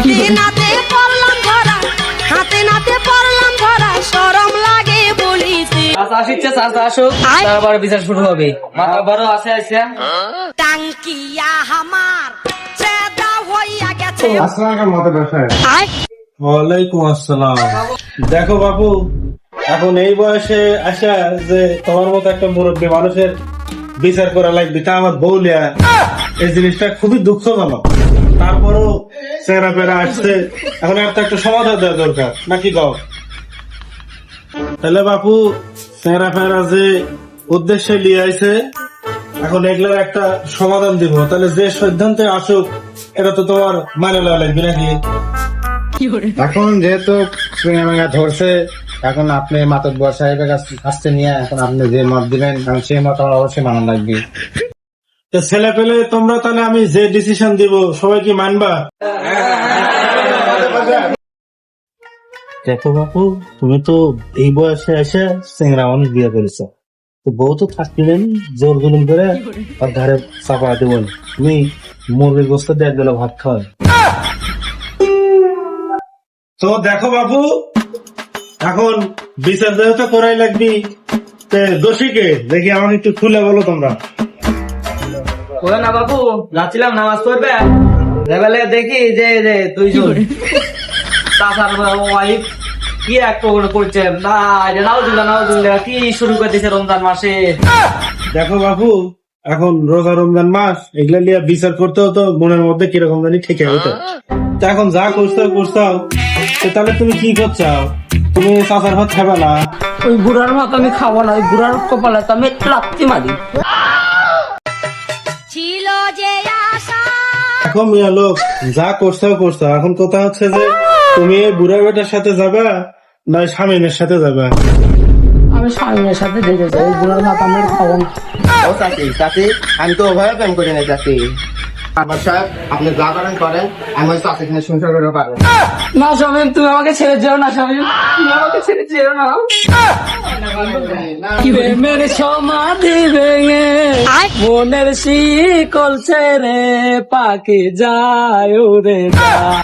হাতে নাতে পড়লাম ধরা, হাতে নাতে পড়লাম ধরা, শরম লাগে বলিতে। আসিচ্ছে চাষা আসুক, তারপরে বিচার শুরু হবে। মাথা বড় আছে আছে টাঙ্কিয়া আমার চেদা হইয়া গেছে। ওয়ালাইকুম আসসালাম। দেখো বাবু, এখন এই বয়সে আসা যে তোমার মতো একটা মুরব্বী মানুষের বিচার করা লাগবে, তা আমার বউলিয়া, এই জিনিসটা খুবই দুঃখজনক। তারপরও চেহারা পেরা আসছে, এখন একটা সমাধান দেওয়া দরকার নাকি গাও? তাহলে বাপু, চেহারা ফেরা যে উদ্দেশ্যে নিয়ে আইছে, এখন এগুলোর একটা সমাধান দিব। তাহলে যে সিদ্ধান্তে আসুক, এটা তো তোমার মানে নেওয়া লাগবে নাকি? এখন যেহেতু চুঙামেঙ্গা ধরছে, এখন আপনি মাতব্বর সাহেবের কাছে নিয়ে এখন আপনি যে মত দিবেন, এখন সেই মত আমার অবশ্যই মানা লাগবে। তো ছেলে পেলে তোমরা, তাহলে আমি যে ডিসিশন দিব সবাই কি মানবা? দেখো বাপু, তুমি তো এই বয়সে এসে চেংরা মানুষ বিয়ে করেছো, তো বউ তো থাকলেন জোর জুলুম করে আর ঘরে চাপা দেবেন। তুমি মুরগির গোস্ত দিয়ে এক বেলা ভাত খাওয়াই। তো দেখো বাবু, এখন বিচার যেহেতু করাই লাগবি, দোষীকে দেখি আমাকে একটু খুলে বলো তোমরা। ওরে না বাবু, যাচ্ছিলাম নামাজ পড়বে, লেভেলে দেখি যে দুইজন চাষার ওয়াইফ কি একটা করছে না, নাউজুল্লাহ কি শুরু করে দিয়েছে রমজান মাসে। দেখো বাবু, এখন রোজা রমজান মাস, এগুলা নিয়ে বিচার করতেও তো মনের মধ্যে কিরকম জানি ঠিকই হতো। তা এখন যা করছো, তাহলে তুমি কি করছো? তুমি চাচার ভাত খাবে না? ওই বুড়ার ভাত আমি খাবো না, ওই বুড়ার কপালে তো আমি লাত্তি মারি। ছিল যে আশা, এখন মিয়া লোক, যা করছো, এখন কথা হচ্ছে যে তুমি এই বুড়া বেটার সাথে যাবা না স্বামীনের সাথে যাবা? আমি স্বামীর সাথে দেখে যাই, ওই বুড়ার ভাত আমি খাবো না। ও চাচি, চাচি, আমি তো ওভাবে প্রেম করি না চাচি। আমার সাহেব, আপনি যা করেন, আমি ওই চাচি কিনে সংসার করতে পারবো না স্বামী, তুমি আমাকে ছেড়ে যেও না স্বামী, তুমি আমাকে ছেড়ে যেও না। প্রেমের সমাধি ভেঙে মনের শিকল ছেড়ে পাখি যায় উড়ে যায়।